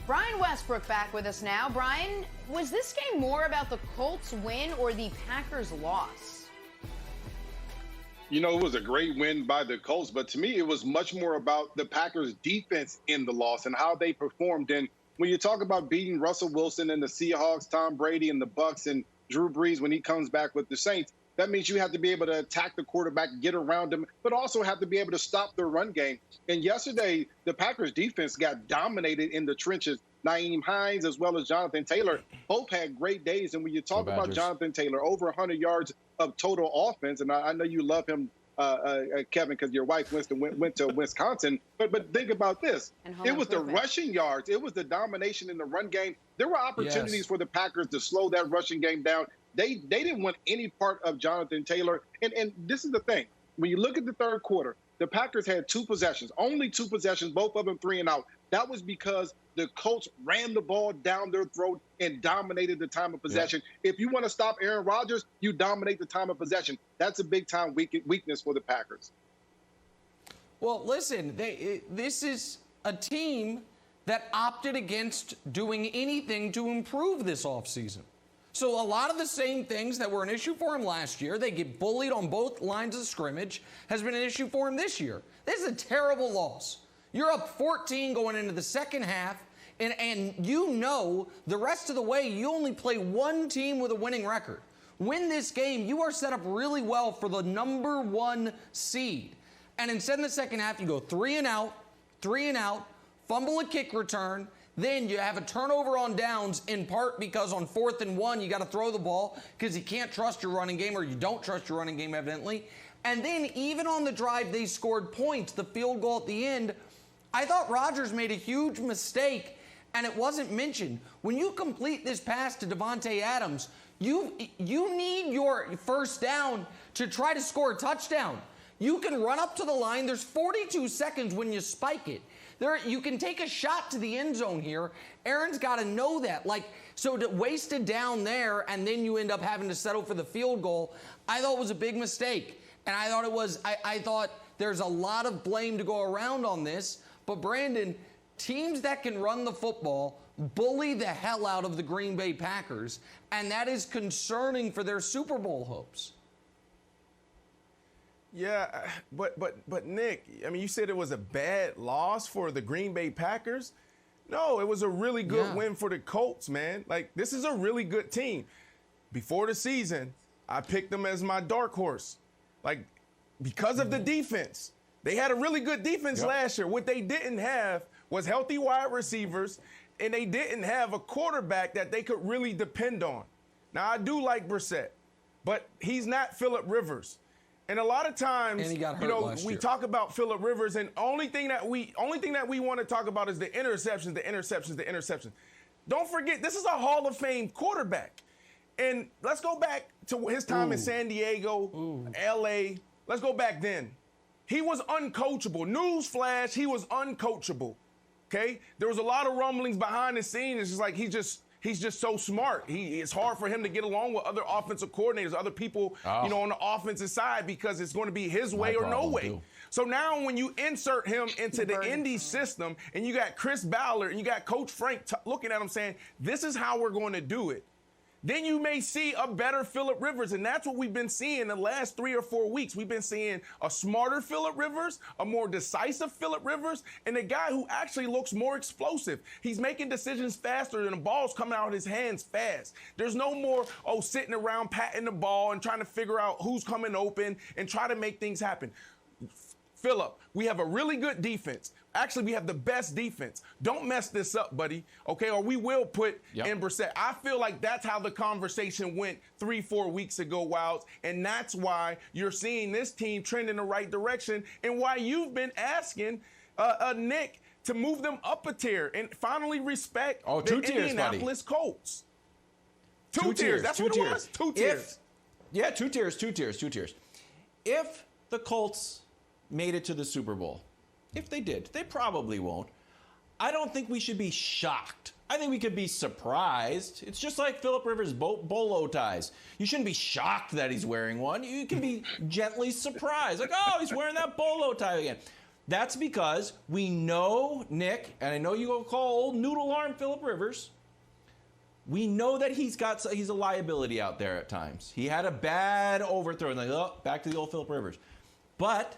Brian Westbrook back with us now. Brian, was this game more about the Colts win or the Packers loss? You know, it was a great win by the Colts, but to me, it was much more about the Packers' defense in the loss and how they performed. And when you talk about beating Russell Wilson and the Seahawks, Tom Brady and the Bucs, and Drew Brees when he comes back with the Saints, that means you have to be able to attack the quarterback, get around him, but also have to be able to stop the run game. And yesterday, the Packers defense got dominated in the trenches. Nyheim Hines as well as Jonathan Taylor both had great days. And when you talk about Jonathan Taylor, over 100 yards of total offense, and I know you love him, Kevin, because your wife went to Wisconsin. But think about this. It was the rushing yards. It was the domination in the run game. There were opportunities for the Packers to slow that rushing game down. They didn't want any part of Jonathan Taylor. And this is the thing. When you look at the third quarter, the Packers had two possessions, only two possessions, both of them 3 and out. That was because the Colts ran the ball down their throat and dominated the time of possession. If you want to stop Aaron Rodgers, you dominate the time of possession. That's a big-time weakness for the Packers. Well, listen, this is a team that opted against doing anything to improve this offseason. So a lot of the same things that were an issue for him last year, they get bullied on both lines of scrimmage, has been an issue for him this year. This is a terrible loss. You're up 14 going into the second half, and you know the rest of the way you only play one team with a winning record. Win this game, you are set up really well for the number 1 seed. And instead in the second half, you go 3 and out, fumble a kick return. Then you have a turnover on downs, in part because on 4th and 1, you got to throw the ball because you can't trust your running game, or you don't trust your running game, evidently. And then even on the drive, they scored points, the field goal at the end. I thought Rodgers made a huge mistake, and it wasn't mentioned. When you complete this pass to Davante Adams, you need your first down to try to score a touchdown. You can run up to the line. There's 42 seconds when you spike it. You can take a shot to the end zone here. Aaron's got to know that. So to waste it down there and then you end up having to settle for the field goal, I thought was a big mistake. And I thought there's a lot of blame to go around on this. But Brandon, teams that can run the football bully the hell out of the Green Bay Packers, and that is concerning for their Super Bowl hopes. Yeah, but Nick, I mean, you said it was a bad loss for the Green Bay Packers. No, it was a really good win for the Colts, man. This is a really good team. Before the season, I picked them as my dark horse, because of the defense. They had a really good defense last year. What they didn't have was healthy wide receivers, and they didn't have a quarterback that they could really depend on. Now, I do like Brissett, but he's not Phillip Rivers. And a lot of times, we talk about Phillip Rivers, and only thing that we want to talk about is the interceptions. Don't forget, this is a Hall of Fame quarterback. And let's go back to his time in San Diego, L.A. Let's go back then. He was uncoachable. Newsflash, he was uncoachable. Okay? There was a lot of rumblings behind the scenes. It's just he's just so smart. It's hard for him to get along with other offensive coordinators, other people, on the offensive side, because it's going to be his way or no way. So now when you insert him into the Indy system, and you got Chris Ballard and you got Coach Frank looking at him saying, this is how we're going to do it, then you may see a better Phillip Rivers. And that's what we've been seeing the last 3 or 4 weeks. We've been seeing a smarter Phillip Rivers, a more decisive Phillip Rivers, and a guy who actually looks more explosive. He's making decisions faster, and the ball's coming out of his hands fast. There's no more, sitting around patting the ball and trying to figure out who's coming open and try to make things happen. Phillip, we have a really good defense. Actually, we have the best defense. Don't mess this up, buddy, okay? Or we will put in Brissett. I feel like that's how the conversation went 3-4 weeks ago, Wilds, and that's why you're seeing this team trend in the right direction, and why you've been asking Nick to move them up a tier and finally respect the Indianapolis Colts. Two tiers. That's what it was. 2 tiers. Yeah, 2 tiers. If the Colts made it to the Super Bowl, if they did, they probably won't, I don't think we should be shocked. I think we could be surprised. It's just like Phillip Rivers' bolo ties. You shouldn't be shocked that he's wearing one. You can be gently surprised. He's wearing that bolo tie again. That's because we know, Nick, and I know you will call old noodle arm Phillip Rivers, we know that he's a liability out there at times. He had a bad overthrow, and back to the old Phillip Rivers. But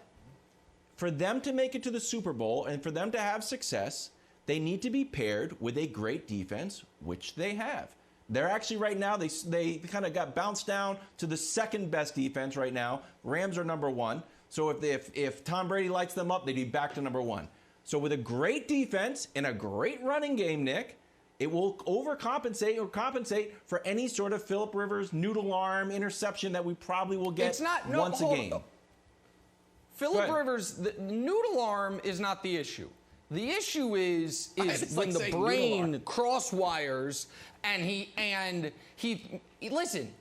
for them to make it to the Super Bowl and for them to have success, they need to be paired with a great defense, which they have. They're actually right now, they kind of got bounced down to the second best defense right now. Rams are number 1. So if Tom Brady lights them up, they'd be back to number 1. So with a great defense and a great running game, Nick, it will overcompensate or compensate for any sort of Phillip Rivers noodle arm interception that we probably will get once a game. Phillip Rivers, the noodle arm is not the issue. The issue is when the brain cross wires and he listen,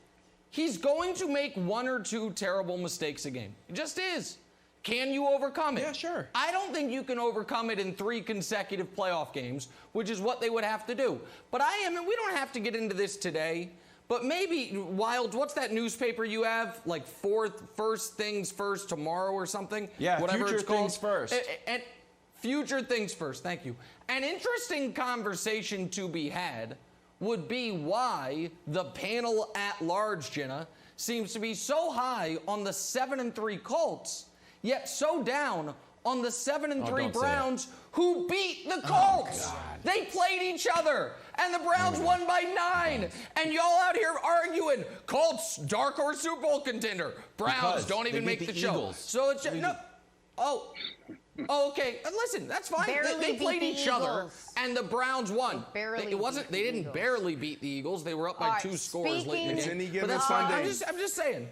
he's going to make 1 or 2 terrible mistakes a game. It just is. Can you overcome it? Yeah, sure. I don't think you can overcome it in 3 consecutive playoff games, which is what they would have to do. But and we don't have to get into this today, but maybe, Wild, what's that newspaper you have? Like First Things First tomorrow or something? Yeah, whatever Future it's called. Things First. And Future Things First, thank you. An interesting conversation to be had would be why the panel at large, Jenna, seems to be so high on the 7-3 Colts, yet so down on the 7-3 Browns, who beat the Colts. They played each other, and the Browns won by 9. And y'all out here arguing, Colts, dark horse Super Bowl contender. Browns don't even make the show. Eagles. So it's okay. Listen, that's fine. They played each other, and the Browns won. They didn't barely beat the Eagles. They were up by 2 scores late in the game. Any given But that's Sunday. fine. I'm just saying.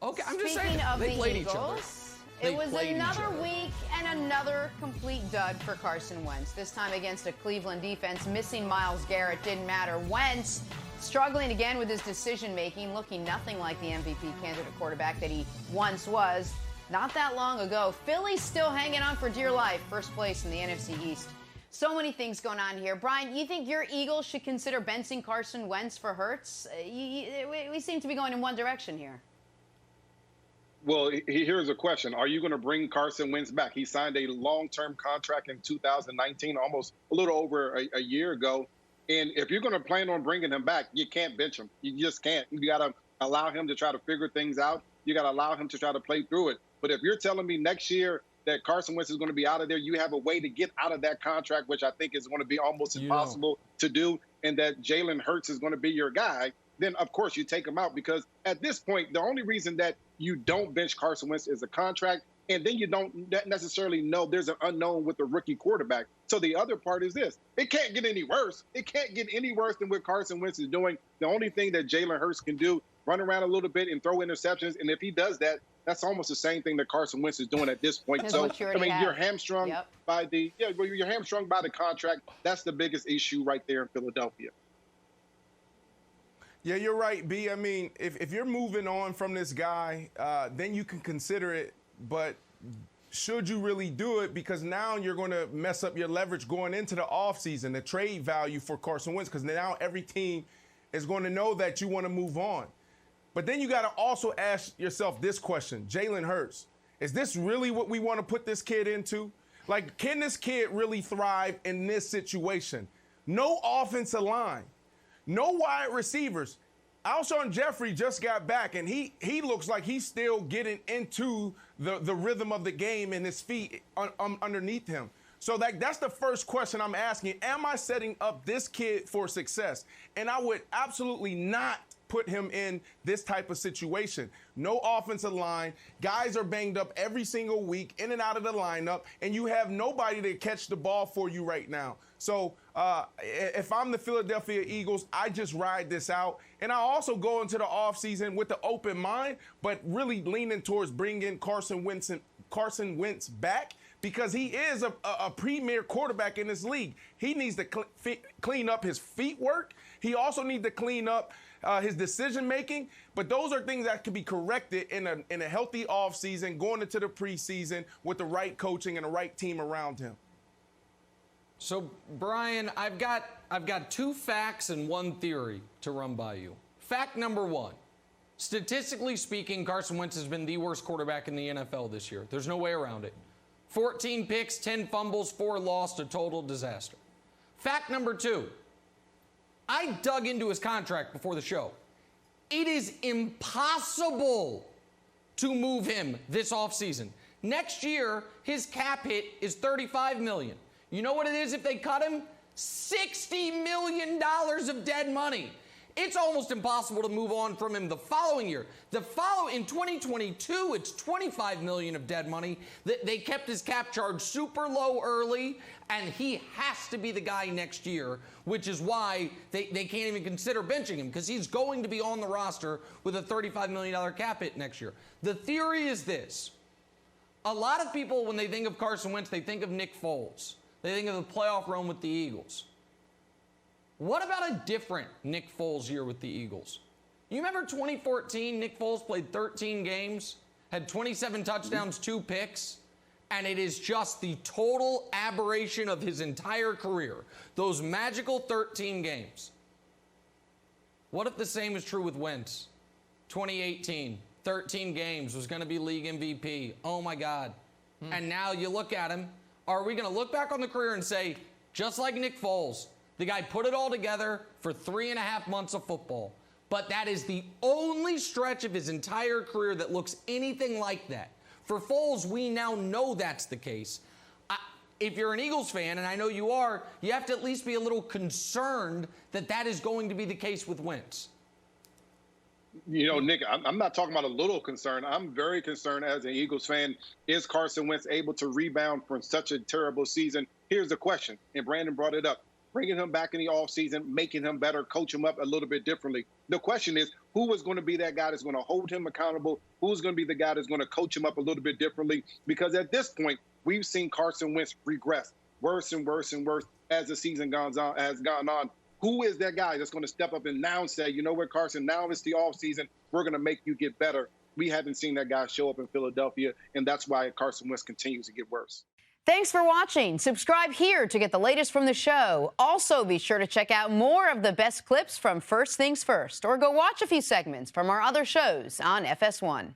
Okay, I'm just saying. Speaking of They the played each other. Eagles, They it was played each another other. week and another complete dud for Carson Wentz. This time against a Cleveland defense. Missing Myles Garrett didn't matter. Wentz struggling again with his decision-making, looking nothing like the MVP candidate quarterback that he once was. Not that long ago. Philly's still hanging on for dear life. First place in the NFC East. So many things going on here. Brian, you think your Eagles should consider benching Carson Wentz for Hurts? We seem to be going in one direction here. Well, here's a question. Are you going to bring Carson Wentz back? He signed a long-term contract in 2019, almost a little over a year ago. And if you're going to plan on bringing him back, you can't bench him. You just can't. You got to allow him to try to figure things out. You got to allow him to try to play through it. But if you're telling me next year that Carson Wentz is going to be out of there, you have a way to get out of that contract, which I think is going to be almost impossible to do, and that Jalen Hurts is going to be your guy, then of course you take him out, because at this point, the only reason that you don't bench Carson Wentz is a contract, and then you don't necessarily know there's an unknown with the rookie quarterback. So the other part is this. It can't get any worse. It can't get any worse than what Carson Wentz is doing. The only thing that Jalen Hurts can do, run around a little bit and throw interceptions, and if he does that, that's almost the same thing that Carson Wentz is doing at this point. So, you're hamstrung by you're hamstrung by the contract. That's the biggest issue right there in Philadelphia. Yeah, you're right, B. I mean, if you're moving on from this guy, then you can consider it. But should you really do it? Because now you're going to mess up your leverage going into the offseason, the trade value for Carson Wentz, because now every team is going to know that you want to move on. But then you got to also ask yourself this question. Jalen Hurts, is this really what we want to put this kid into? Like, can this kid really thrive in this situation? No offensive line, no wide receivers. Alshon Jeffrey just got back, and he looks like he's still getting into the rhythm of the game and his feet underneath him. So that's the first question I'm asking. Am I setting up this kid for success? And I would absolutely not put him in this type of situation. No offensive line. Guys are banged up every single week, in and out of the lineup, and you have nobody to catch the ball for you right now. So if I'm the Philadelphia Eagles, I just ride this out. And I also go into the offseason with the open mind, but really leaning towards bringing Carson Wentz back, because he is a premier quarterback in this league. He needs to clean up his feet work. He also needs to clean up his decision-making. But those are things that can be corrected in a healthy offseason, going into the preseason with the right coaching and the right team around him. So, Brian, I've got 2 facts and 1 theory to run by you. Fact number 1. Statistically speaking, Carson Wentz has been the worst quarterback in the NFL this year. There's no way around it. 14 picks, 10 fumbles, 4 lost, a total disaster. Fact number 2. I dug into his contract before the show. It is impossible to move him this offseason. Next year, his cap hit is $35 million. You know what it is if they cut him? $60 million of dead money. It's almost impossible to move on from him the following year. In 2022, it's $25 million of dead money. They kept his cap charge super low early, and he has to be the guy next year, which is why they can't even consider benching him, because he's going to be on the roster with a $35 million cap hit next year. The theory is this. A lot of people, when they think of Carson Wentz, they think of Nick Foles. They think of the playoff run with the Eagles. What about a different Nick Foles year with the Eagles? You remember 2014, Nick Foles played 13 games, had 27 touchdowns, 2 picks, and it is just the total aberration of his entire career. Those magical 13 games. What if the same is true with Wentz? 2018, 13 games, was going to be league MVP. Oh, my God. And now you look at him. Are we going to look back on the career and say, just like Nick Foles, the guy put it all together for 3.5 months of football, but that is the only stretch of his entire career that looks anything like that. For Foles, we now know that's the case. If you're an Eagles fan, and I know you are, you have to at least be a little concerned that that is going to be the case with Wentz. You know, Nick, I'm not talking about a little concern. I'm very concerned as an Eagles fan. Is Carson Wentz able to rebound from such a terrible season? Here's the question, and Brandon brought it up. Bringing him back in the offseason, making him better, coach him up a little bit differently. The question is, who is going to be that guy that's going to hold him accountable? Who's going to be the guy that's going to coach him up a little bit differently? Because at this point, we've seen Carson Wentz regress worse and worse and worse as the season has gone on. Who is that guy that's going to step up and now say, you know what, Carson, now it's the offseason. We're going to make you get better. We haven't seen that guy show up in Philadelphia, and that's why Carson Wentz continues to get worse. Thanks for watching. Subscribe here to get the latest from the show. Also, be sure to check out more of the best clips from First Things First, or go watch a few segments from our other shows on FS1.